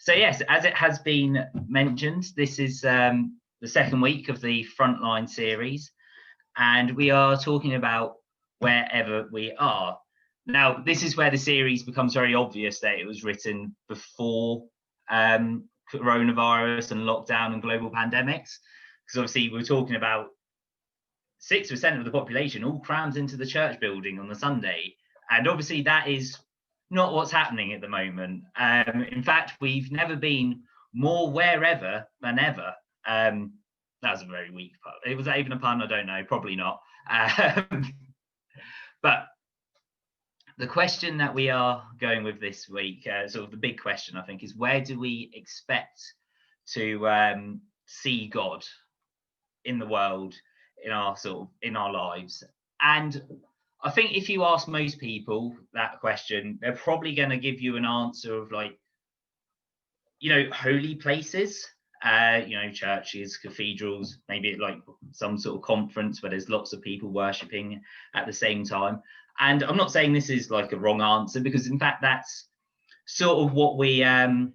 So yes, as it has been mentioned, this is the second week of the Frontline series, and we are talking about wherever we are. Now, this is where the series becomes very obvious that it was written before coronavirus and lockdown and global pandemics, because obviously we're talking about 6% of the population all crammed into the church building on the Sunday, and obviously that is not what's happening at the moment. In fact, we've never been more wherever than ever. That was a very weak pun. It was that even a pun? I don't know. Probably not. But the question that we are going with this week, sort of the big question, I think, is where do we expect to see God in the world, in our lives? And I think if you ask most people that question, they're probably going to give you an answer of like, holy places, churches, cathedrals, maybe like some sort of conference where there's lots of people worshipping at the same time. And I'm not saying this is like a wrong answer, because in fact, that's sort of what we, it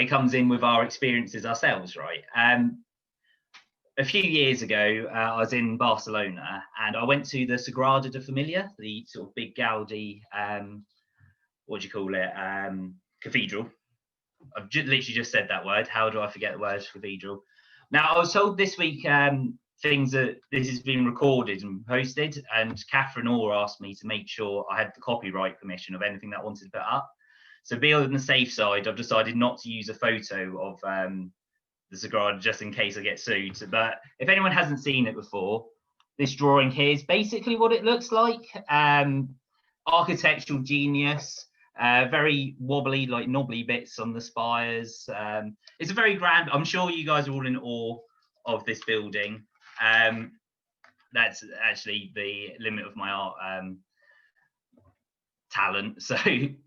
comes in with our experiences ourselves, right? A few years ago, I was in Barcelona and I went to the Sagrada de Familia, the sort of big Gaudi, cathedral. I've literally just said that word. How do I forget the word cathedral? Now, I was told this week this has been recorded and posted, and Catherine Orr asked me to make sure I had the copyright permission of anything that I wanted to put up. So being on the safe side, I've decided not to use a photo of the Sagrada just in case I get sued. But if anyone hasn't seen it before, this drawing here is basically what it looks like. Architectural genius, very wobbly, like knobbly bits on the spires. It's a very grand, I'm sure you guys are all in awe of this building. That's actually the limit of my art talent, so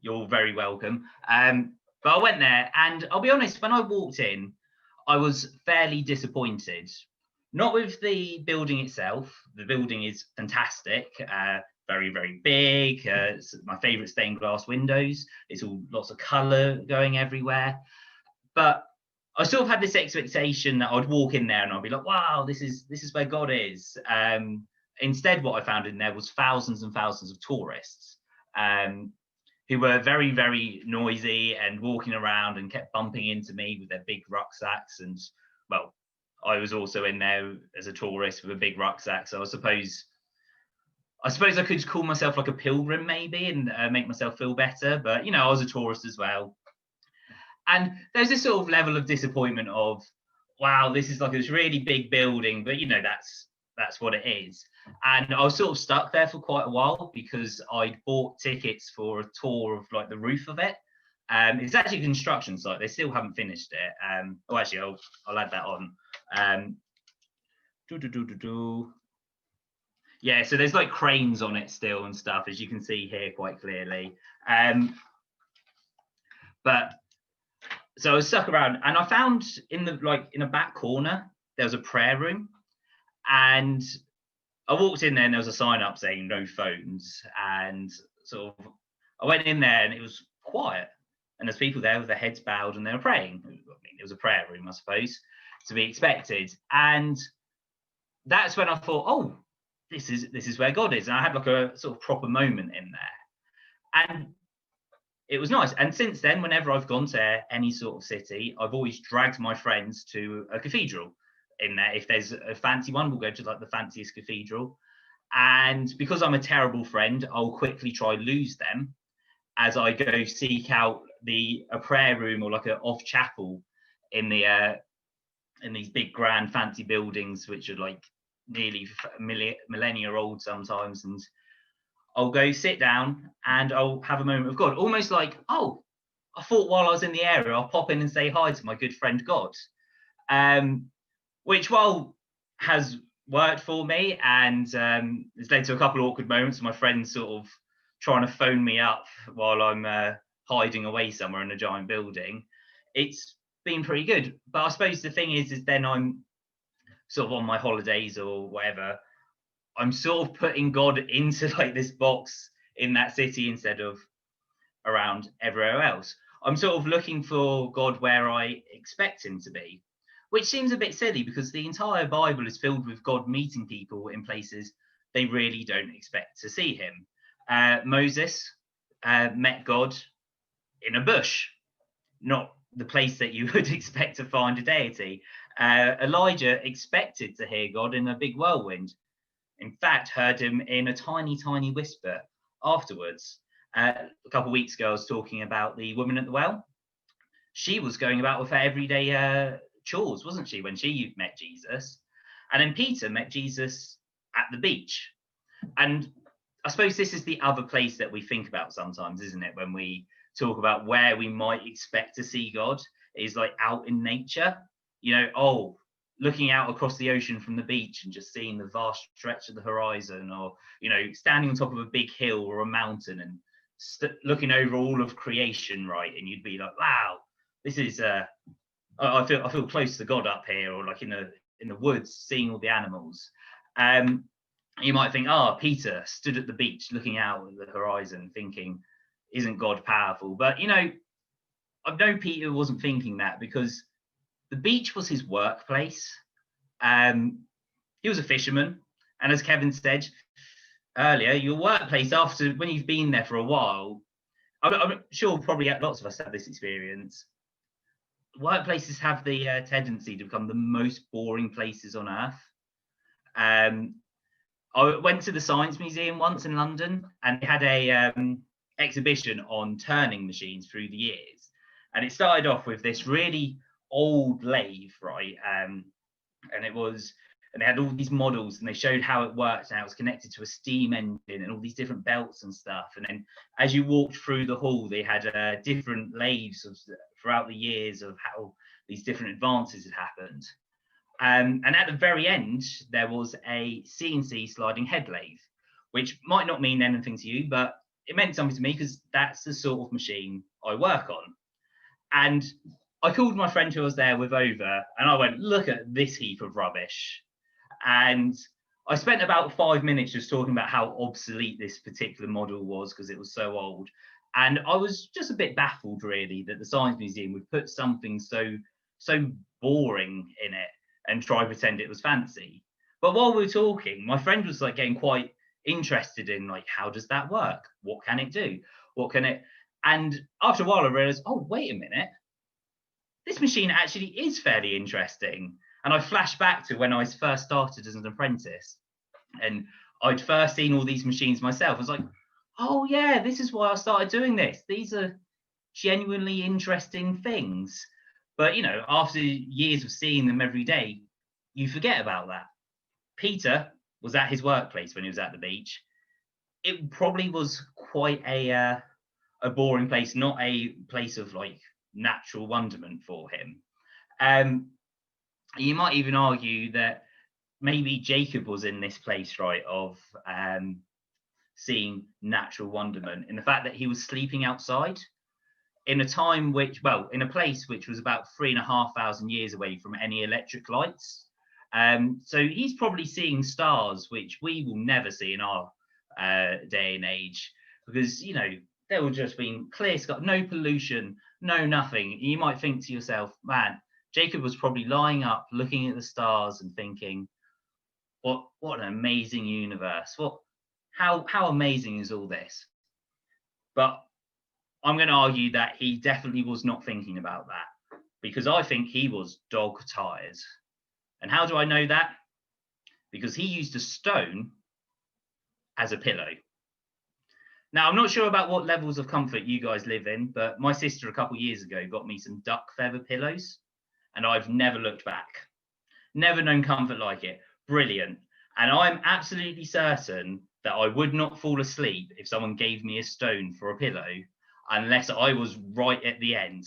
you're very welcome. But I went there, and I'll be honest, when I walked in, I was fairly disappointed. Not with the building itself. The building is fantastic, very, very big. It's my favourite stained glass windows. It's all lots of colour going everywhere. But I sort of had this expectation that I'd walk in there and I'd be like, wow, this is where God is. Instead, what I found in there was thousands and thousands of tourists who were very, very noisy and walking around and kept bumping into me with their big rucksacks. And, well, I was also in there as a tourist with a big rucksack. So I suppose I could call myself like a pilgrim maybe and make myself feel better. But, I was a tourist as well. And there's this sort of level of disappointment of, wow, this is like this really big building, but, that's what it is. And I was sort of stuck there for quite a while because I'd bought tickets for a tour of like the roof of it. It's actually a construction site. They still haven't finished it. I'll add that on. Yeah, so there's like cranes on it still and stuff, as you can see here quite clearly. So I was stuck around, and I found in a back corner there was a prayer room, and I walked in there and there was a sign up saying no phones, and sort of I went in there and it was quiet, and there's people there with their heads bowed and they were praying. I mean, it was a prayer room, I suppose, to be expected. And that's when I thought, oh, this is where God is. And I had like a sort of proper moment in there, and it was nice. And since then, whenever I've gone to any sort of city, I've always dragged my friends to a cathedral in there. If there's a fancy one, we'll go to like the fanciest cathedral. And because I'm a terrible friend, I'll quickly try lose them as I go seek out a prayer room or like an off chapel in these big grand fancy buildings, which are like nearly millennia old sometimes. And I'll go sit down and I'll have a moment of God, almost like, oh, I thought while I was in the area, I'll pop in and say hi to my good friend God. Which, while has worked for me and it's led to a couple of awkward moments, my friends sort of trying to phone me up while I'm hiding away somewhere in a giant building, it's been pretty good. But I suppose the thing is then I'm sort of on my holidays or whatever, I'm sort of putting God into like this box in that city instead of around everywhere else. I'm sort of looking for God where I expect him to be, which seems a bit silly because the entire Bible is filled with God meeting people in places they really don't expect to see him. Moses met God in a bush, not the place that you would expect to find a deity. Elijah expected to hear God in a big whirlwind. In fact, heard him in a tiny, tiny whisper afterwards. A couple of weeks ago, I was talking about the woman at the well. She was going about with her everyday chores, wasn't she, when she met Jesus? And then Peter met Jesus at the beach. And I suppose this is the other place that we think about sometimes, isn't it? When we talk about where we might expect to see God, is like out in nature. Looking out across the ocean from the beach and just seeing the vast stretch of the horizon, or standing on top of a big hill or a mountain and looking over all of creation, right? And you'd be like, wow, this is I feel close to God up here, or like in the woods, seeing all the animals. You might think, Peter stood at the beach looking out at the horizon thinking, isn't God powerful? But I've known Peter wasn't thinking that, because the beach was his workplace. He was a fisherman, and as Kevin said earlier, your workplace, after when you've been there for a while, I'm sure probably lots of us have this experience. Workplaces have the tendency to become the most boring places on earth. I went to the Science Museum once in London, and they had a exhibition on turning machines through the years. And it started off with this really old lathe, right? And they had all these models, and they showed how it worked and how it was connected to a steam engine and all these different belts and stuff. And then as you walked through the hall, they had different lathes throughout the years of how these different advances had happened. And at the very end, there was a CNC sliding head lathe, which might not mean anything to you, but it meant something to me because that's the sort of machine I work on. And I called my friend who I was there with over, and I went, look at this heap of rubbish. And I spent about 5 minutes just talking about how obsolete this particular model was because it was so old. And I was just a bit baffled, really, that the Science Museum would put something so boring in it and try to pretend it was fancy. But while we were talking, my friend was like getting quite interested in, like, how does that work? What can it do? And after a while I realized, oh, wait a minute, this machine actually is fairly interesting. And I flashed back to when I first started as an apprentice, and I'd first seen all these machines myself. I was like, oh yeah, this is why I started doing this. These are genuinely interesting things. But after years of seeing them every day, you forget about that. Peter was at his workplace when he was at the beach. It probably was quite a boring place, not a place of like natural wonderment for him. You might even argue that maybe Jacob was in this place, right, of seeing natural wonderment in the fact that he was sleeping outside in a place which was about 3,500 years away from any electric lights. So he's probably seeing stars which we will never see in our day and age, because there will just be clear sky, no pollution, no nothing. You might think to yourself, man, Jacob was probably lying up looking at the stars and thinking, what an amazing universe, how amazing is all this? But I'm going to argue that he definitely was not thinking about that, because I think he was dog tired. And how do I know that? Because he used a stone as a pillow. Now, I'm not sure about what levels of comfort you guys live in, but my sister a couple of years ago got me some duck feather pillows, and I've never looked back. Never known comfort like it. Brilliant. And I'm absolutely certain that I would not fall asleep if someone gave me a stone for a pillow, unless I was right at the end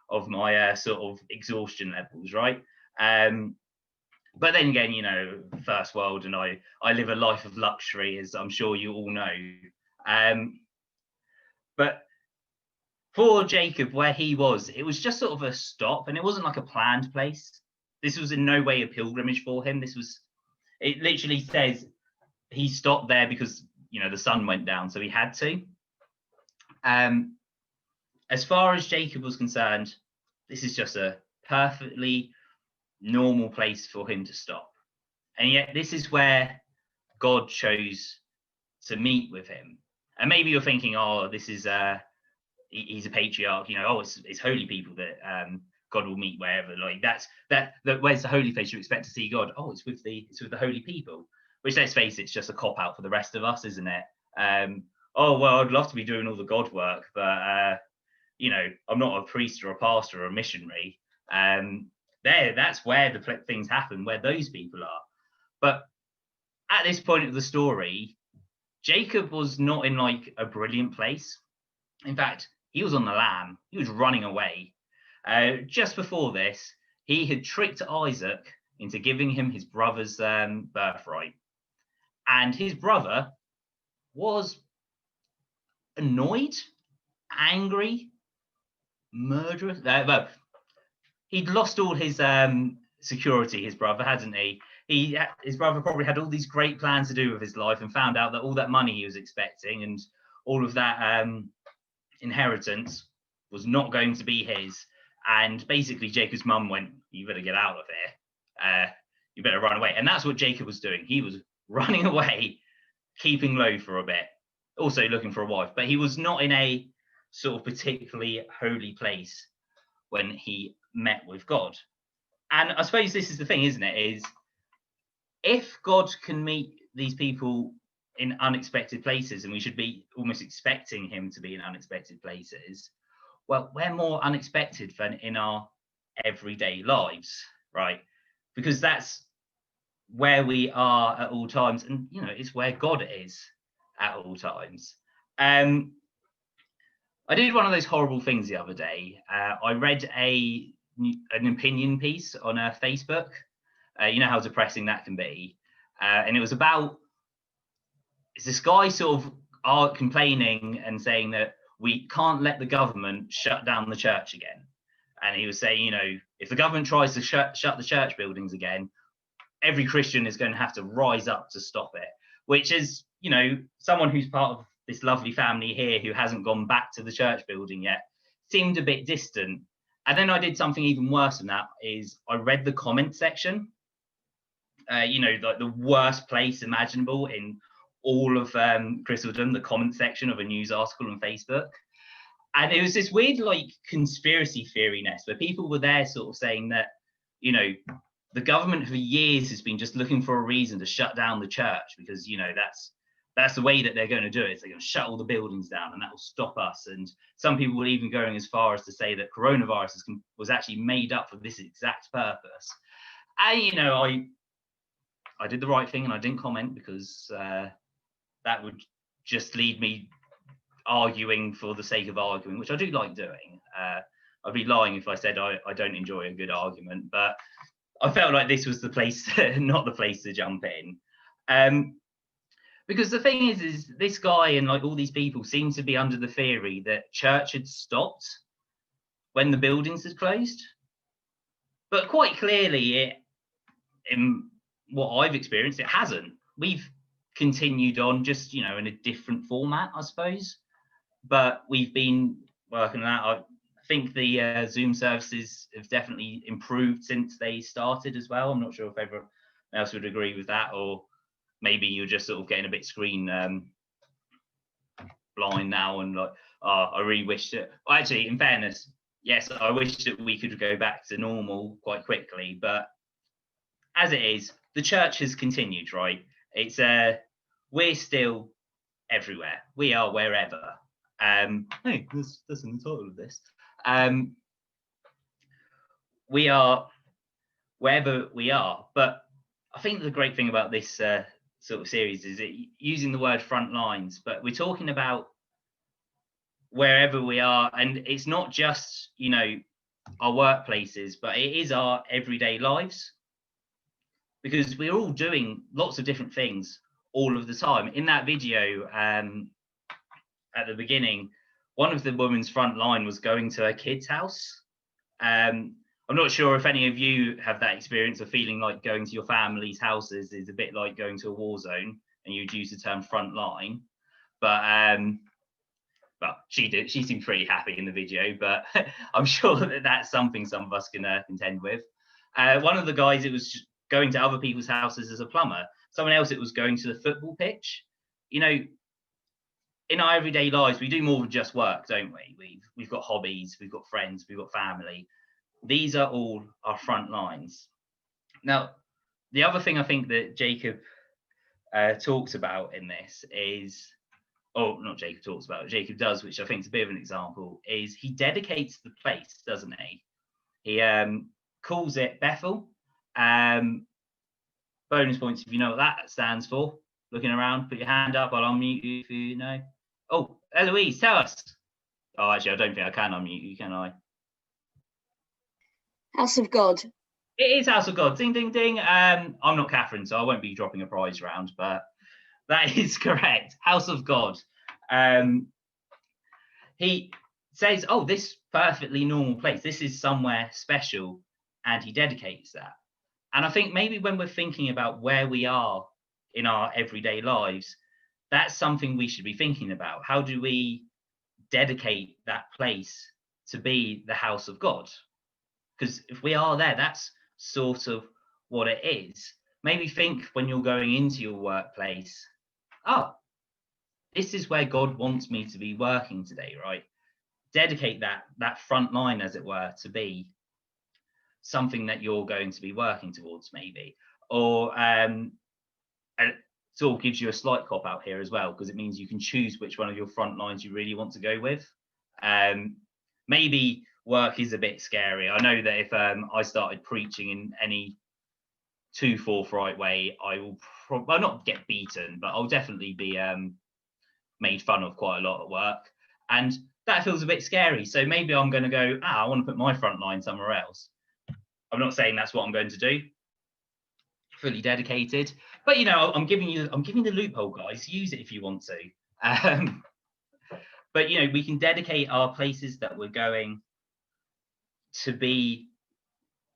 of my sort of exhaustion levels, right? But then again, first world, and I live a life of luxury, as I'm sure you all know. But for Jacob, where he was, it was just sort of a stop, and it wasn't like a planned place. This was in no way a pilgrimage for him. It literally says he stopped there because, the sun went down, so he had to. as far as Jacob was concerned, this is just a perfectly normal place for him to stop. And yet this is where God chose to meet with him. And maybe you're thinking, oh, this is he's a patriarch, oh, it's holy people that God will meet wherever. Like that where's the holy place you expect to see God? Oh, it's with the holy people. Which, let's face it, it's just a cop out for the rest of us, isn't it? Oh well, I'd love to be doing all the God work, but I'm not a priest or a pastor or a missionary. That's where the things happen, where those people are. But at this point of the story, Jacob was not in like a brilliant place. In fact, he was on the lam. He was running away. Just before this, he had tricked Isaac into giving him his brother's birthright. And his brother was annoyed, angry, murderous. Well, he'd lost all his security, his brother, hadn't he? His brother probably had all these great plans to do with his life and found out that all that money he was expecting and all of that inheritance was not going to be his. And basically, Jacob's mum went, "You better get out of here. You better run away." And that's what Jacob was doing. He was running away, keeping low for a bit, also looking for a wife. But he was not in a sort of particularly holy place when he met with God. And I suppose this is the thing, isn't it? Is if God can meet these people in unexpected places, and we should be almost expecting him to be in unexpected places, well, we're more unexpected than in our everyday lives, right? Because that's where we are at all times, and it's where God is at all times. I did one of those horrible things the other day. I read an opinion piece on Facebook. You know how depressing that can be, and it was about this guy sort of complaining and saying that we can't let the government shut down the church again. And he was saying, if the government tries to shut the church buildings again, every Christian is going to have to rise up to stop it, which is, someone who's part of this lovely family here who hasn't gone back to the church building yet, seemed a bit distant. And then I did something even worse than that, is I read the comment section, the worst place imaginable in all of Christendom, the comment section of a news article on Facebook. And it was this weird, conspiracy theory-ness where people were there sort of saying that, the government for years has been just looking for a reason to shut down the church because, that's the way that they're going to do it. They're going to shut all the buildings down and that will stop us. And some people were even going as far as to say that coronavirus was actually made up for this exact purpose. And, I did the right thing and I didn't comment because that would just lead me arguing for the sake of arguing, which I do like doing. I'd be lying if I said I don't enjoy a good argument, but I felt like this was the place, not the place to jump in. Because the thing is this guy and all these people seem to be under the theory that church had stopped when the buildings had closed. But quite clearly, in what I've experienced, it hasn't. We've continued on just, in a different format, I suppose. But we've been working on that. I think the Zoom services have definitely improved since they started as well. I'm not sure if everyone else would agree with that, or maybe you're just sort of getting a bit screen blind now and I really wish that. Well, actually, in fairness, yes, I wish that we could go back to normal quite quickly. But as it is, the church has continued, right? It's we're still everywhere. We are wherever. Hey, that's in the title of this. We are wherever we are. But I think the great thing about this sort of series is using the word front lines, but we're talking about wherever we are, and it's not just our workplaces, but it is our everyday lives, because we're all doing lots of different things all of the time. In that video at the beginning, one of the women's front line was going to her kid's house. I'm not sure if any of you have that experience of feeling like going to your family's houses is a bit like going to a war zone, and you'd use the term front line. But well, she did. She seemed pretty happy in the video, but I'm sure that that's something some of us can contend with. One of the guys, it was going to other people's houses as a plumber. Someone else, it was going to the football pitch. You know, in our everyday lives, we do more than just work, don't we? We've got hobbies, we've got friends, we've got family. These are all our front lines. Now, the other thing I think that Jacob talks about in this is, or not Jacob talks about, Jacob does, which I think is a bit of an example, is he dedicates the place, doesn't he? He calls it Bethel. Bonus points if you know what that stands for. Looking around, put your hand up. I'll unmute you if you know. Oh, Eloise, tell us. Oh, actually, I don't think I can unmute you, can I? House of God. It is House of God. Ding, ding, ding. I'm not Catherine, so I won't be dropping a prize round, but that is correct. House of God. He says, oh, this perfectly normal place, this is somewhere special, and he dedicates that. And I think maybe when we're thinking about where we are in our everyday lives, that's something we should be thinking about. How do we dedicate that place to be the house of God? Because if we are there, that's sort of what it is. Maybe think when you're going into your workplace, oh, this is where God wants me to be working today, right? Dedicate that front line, as it were, to be something that you're going to be working towards, maybe. Or it sort of gives you a slight cop out here as well, because it means you can choose which one of your front lines you really want to go with. Maybe work is a bit scary. I know that if I started preaching in any too forthright way, I will well, not get beaten, but I'll definitely be made fun of quite a lot at work. And that feels a bit scary. So maybe I'm going to go, I want to put my front line somewhere else. I'm not saying that's what I'm going to do. Fully dedicated. But, you know, I'm giving the loophole, guys. Use it if you want to. But, you know, we can dedicate our places that we're going to be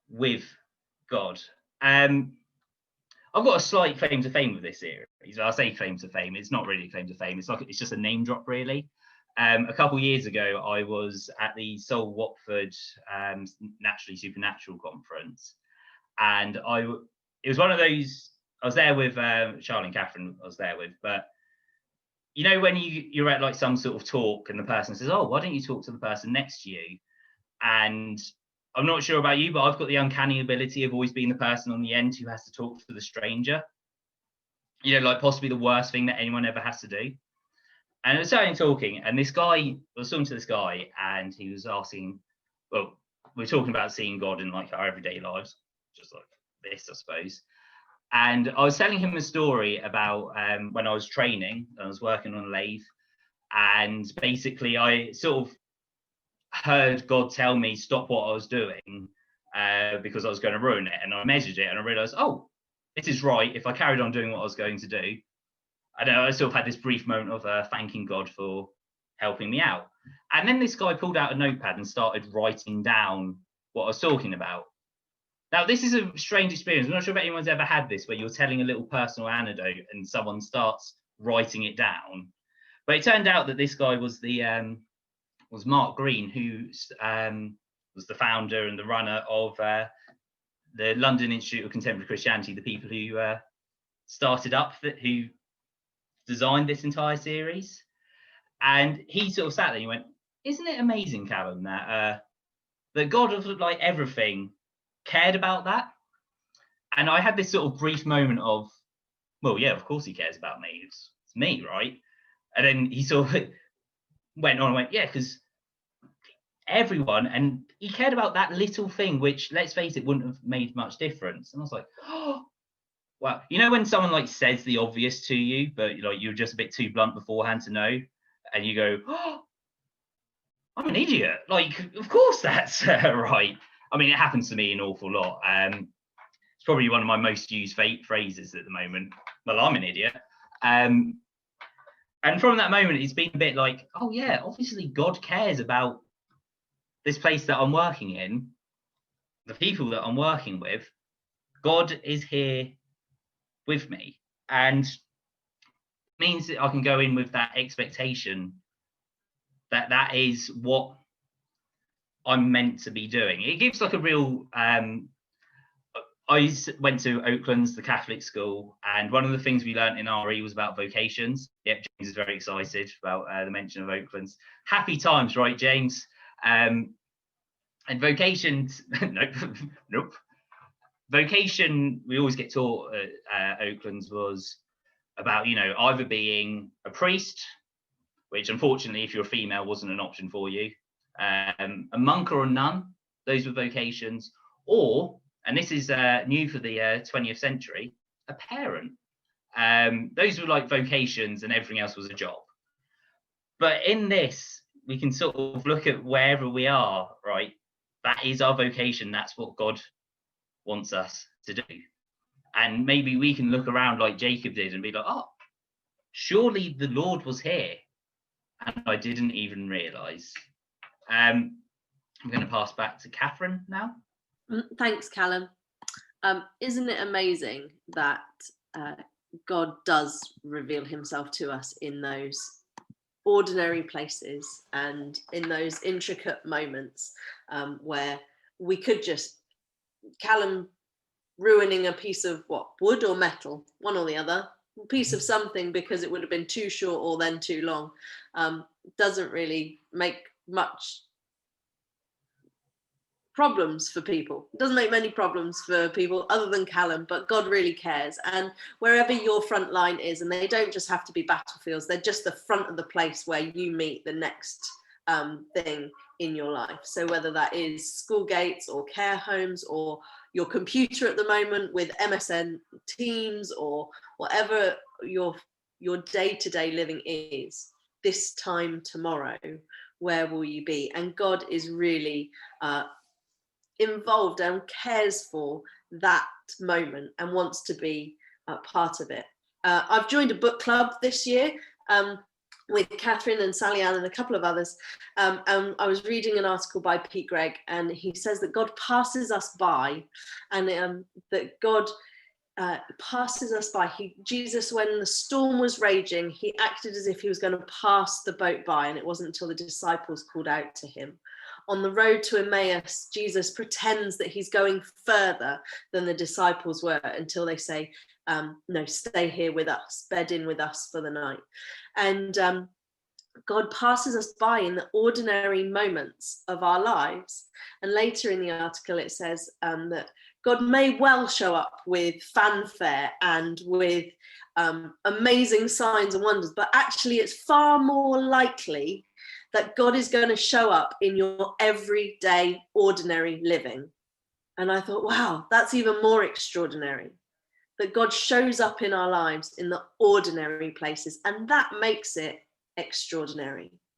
with God. I've got a slight claim to fame with this series. I say claim to fame. It's not really a claim to fame. It's just a name drop, really. A couple of years ago, I was at the Seoul Watford Naturally Supernatural conference, and it was one of those. I was there with Charlie and Catherine. I was there with, but you know when you're at like some sort of talk and the person says, "Oh, why don't you talk to the person next to you?" And I'm not sure about you, but I've got the uncanny ability of always being the person on the end who has to talk to the stranger. You know, like possibly the worst thing that anyone ever has to do. And I was starting talking, and I was talking to this guy, and he was asking, well, we're talking about seeing God in like our everyday lives, just like this, I suppose. And I was telling him a story about when I was training, I was working on a lathe, and basically I sort of heard God tell me stop what I was doing because I was going to ruin it. And I measured it and I realized, oh, this is right. If I carried on doing what I was going to do, I sort of had this brief moment of thanking God for helping me out. And then this guy pulled out a notepad and started writing down what I was talking about. Now, this is a strange experience. I'm not sure if anyone's ever had this, where you're telling a little personal anecdote and someone starts writing it down. But it turned out that this guy was Mark Green, who was the founder and the runner of the London Institute of Contemporary Christianity, the people who started up, who designed this entire series. And he sort of sat there and he went, isn't it amazing, Callum, that God of like everything cared about that? And I had this sort of brief moment of, well, yeah, of course he cares about me. It's me, right? And then he sort of went on and went, yeah, because everyone, and he cared about that little thing, which, let's face it, wouldn't have made much difference. And I was like, oh, wow. You know when someone like says the obvious to you, but like you're just a bit too blunt beforehand to know, and you go, oh, I'm an idiot. Like, of course that's right. I mean, it happens to me an awful lot. It's probably one of my most used phrases at the moment. Well, I'm an idiot. And from that moment, it's been a bit like, oh yeah, obviously God cares about this place that I'm working in, the people that I'm working with. God is here with me, and means that I can go in with that expectation that is what I'm meant to be doing. It gives like a real I went to Oakland's, the Catholic school, and one of the things we learned in RE was about vocations. Yep, James is very excited about the mention of Oakland's. Happy times, right, James? And vocations, nope, nope. Vocation, we always get taught at Oakland's was about, either being a priest, which unfortunately, if you're a female, wasn't an option for you, a monk or a nun, those were vocations, or, and this is new for the 20th century, a parent. Those were like vocations and everything else was a job. But in this, we can sort of look at wherever we are, right? That is our vocation. That's what God wants us to do. And maybe we can look around like Jacob did and be like, oh, surely the Lord was here. And I didn't even realize. I'm going to pass back to Catherine now. Thanks, Callum. Isn't it amazing that God does reveal himself to us in those ordinary places and in those intricate moments where we could just, Callum ruining a piece of wood or metal, one or the other, a piece of something because it would have been too short or then too long, doesn't really make much problems for people. It doesn't make many problems for people other than Callum, but God really cares. And wherever your front line is, and they don't just have to be battlefields, they're just the front of the place where you meet the next thing in your life. So whether that is school gates or care homes or your computer at the moment with MSN Teams or whatever your day-to-day living is, this time tomorrow, where will you be? And God is really involved and cares for that moment and wants to be part of it. I've joined a book club this year with Catherine and Sally Ann and a couple of others. I was reading an article by Pete Gregg, and he says that God passes us by, and that God passes us by. Jesus, when the storm was raging, he acted as if he was going to pass the boat by, and it wasn't until the disciples called out to him. On the road to Emmaus, Jesus pretends that he's going further than the disciples were until they say, no, stay here with us, bed in with us for the night. And God passes us by in the ordinary moments of our lives. And later in the article, it says that God may well show up with fanfare and with amazing signs and wonders, but actually it's far more likely that God is going to show up in your everyday, ordinary living. And I thought, wow, that's even more extraordinary, that God shows up in our lives in the ordinary places. And that makes it extraordinary.